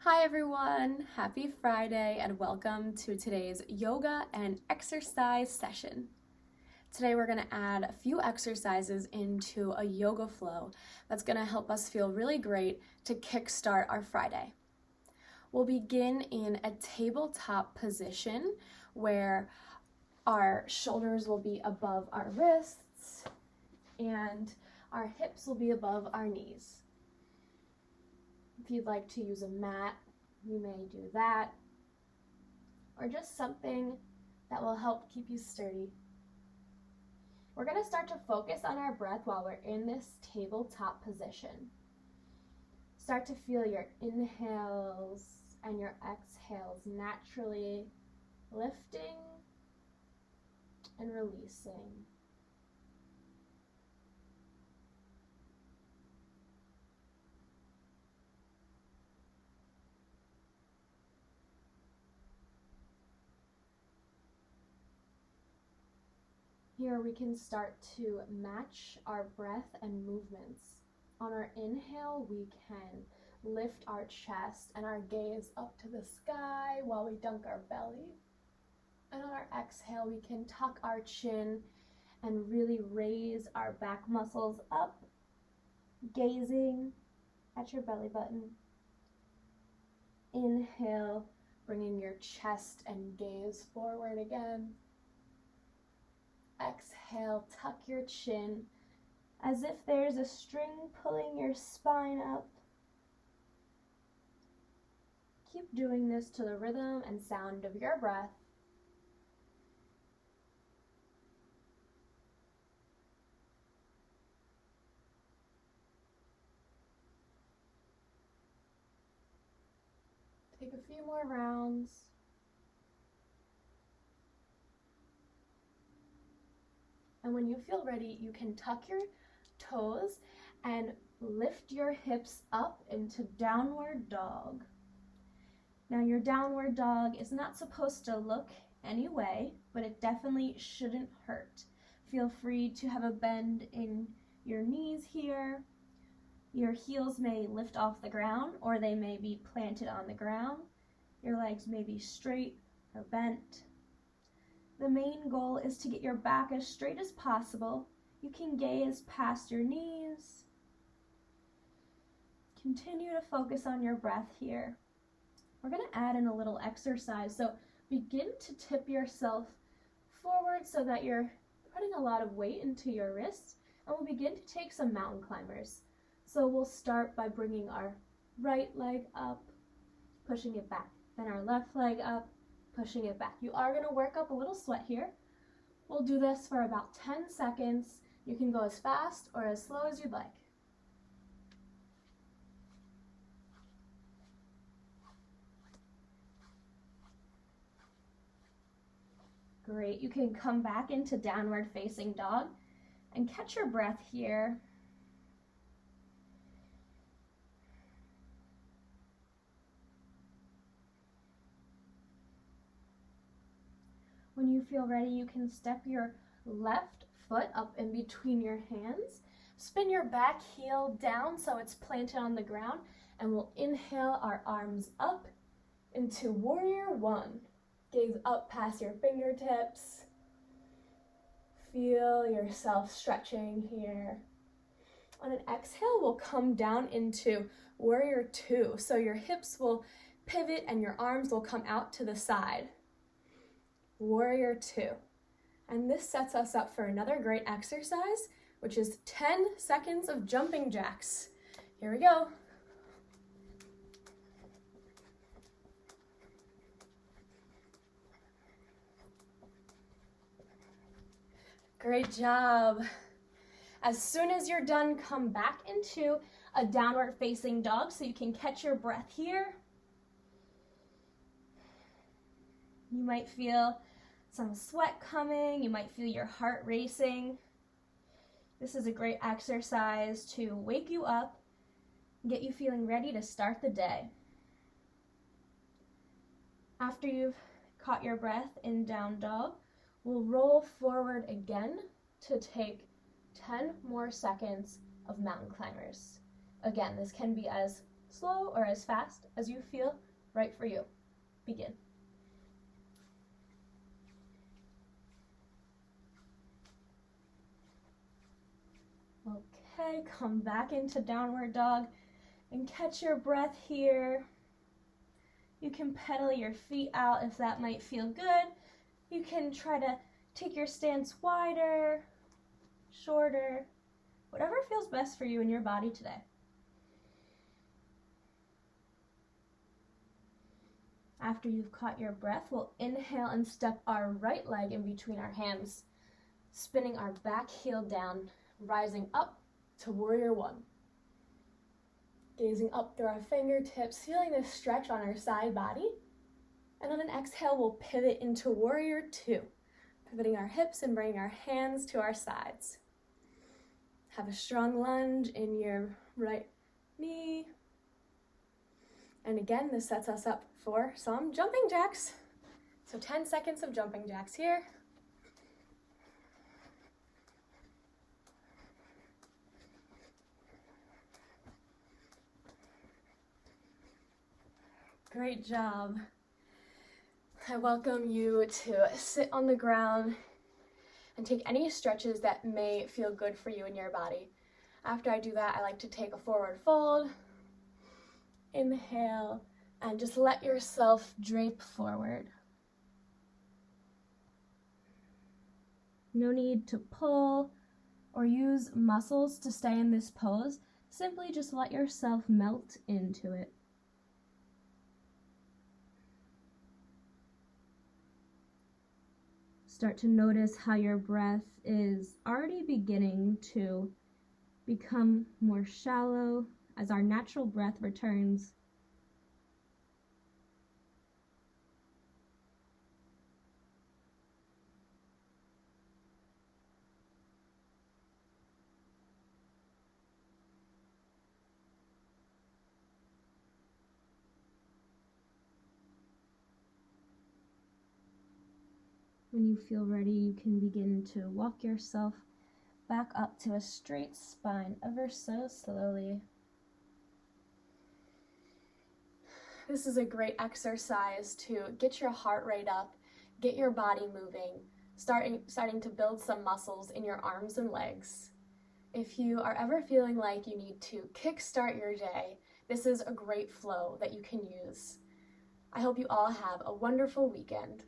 Hi everyone, happy Friday and welcome to today's yoga and exercise session. Today we're going to add a few exercises into a yoga flow that's going to help us feel really great to kickstart our Friday. We'll begin in a tabletop position where our shoulders will be above our wrists and our hips will be above our knees. If you'd like to use a mat, you may do that, or just something that will help keep you sturdy. We're going to start to focus on our breath while we're in this tabletop position. Start to feel your inhales and your exhales naturally lifting and releasing. Here we can start to match our breath and movements. On our inhale, we can lift our chest and our gaze up to the sky while we dunk our belly. And on our exhale, we can tuck our chin and really raise our back muscles up, gazing at your belly button. Inhale, bringing your chest and gaze forward again. Exhale, tuck your chin as if there's a string pulling your spine up. Keep doing this to the rhythm and sound of your breath. Take a few more rounds. And when you feel ready, you can tuck your toes and lift your hips up into downward dog. Now your downward dog is not supposed to look any way, but it definitely shouldn't hurt. Feel free to have a bend in your knees here. Your heels may lift off the ground or they may be planted on the ground. Your legs may be straight or bent. The main goal is to get your back as straight as possible. You can gaze past your knees. Continue to focus on your breath here. We're going to add in a little exercise. So begin to tip yourself forward so that you're putting a lot of weight into your wrists. And we'll begin to take some mountain climbers. So we'll start by bringing our right leg up, pushing it back. Then our left leg up, pushing it back. You are going to work up a little sweat here. We'll do this for about 10 seconds. You can go as fast or as slow as you'd like. Great. You can come back into downward facing dog and catch your breath here. When you feel ready, you can step your left foot up in between your hands. Spin your back heel down so it's planted on the ground, and we'll inhale our arms up into warrior one. Gaze up past your fingertips. Feel yourself stretching here. On an exhale, we'll come down into warrior two. So your hips will pivot and your arms will come out to the side. Warrior two. And this sets us up for another great exercise, which is 10 seconds of jumping jacks. Here we go. Great job. As soon as you're done, come back into a downward facing dog so you can catch your breath here. You might feel some sweat coming. You might feel your heart racing. This is a great exercise to wake you up and get you feeling ready to start the day. After you've caught your breath in down dog, we'll roll forward again to take 10 more seconds of mountain climbers. Again, this can be as slow or as fast as you feel right for you. Begin. Okay, come back into downward dog and catch your breath here. You can pedal your feet out if that might feel good. You can try to take your stance wider, shorter, whatever feels best for you and your body today. After you've caught your breath, we'll inhale and step our right leg in between our hands, spinning our back heel down, rising up to warrior one. Gazing up through our fingertips, feeling this stretch on our side body. And on an exhale, we'll pivot into warrior two, pivoting our hips and bringing our hands to our sides. Have a strong lunge in your right knee. And again, this sets us up for some jumping jacks. So 10 seconds of jumping jacks here. Great job. I welcome you to sit on the ground and take any stretches that may feel good for you in your body. After I do that, I like to take a forward fold, inhale, and just let yourself drape forward. No need to pull or use muscles to stay in this pose. Simply just let yourself melt into it. Start to notice how your breath is already beginning to become more shallow as our natural breath returns. When you feel ready, you can begin to walk yourself back up to a straight spine ever so slowly. This is a great exercise to get your heart rate up, get your body moving, starting to build some muscles in your arms and legs. If you are ever feeling like you need to kickstart your day, this is a great flow that you can use. I hope you all have a wonderful weekend.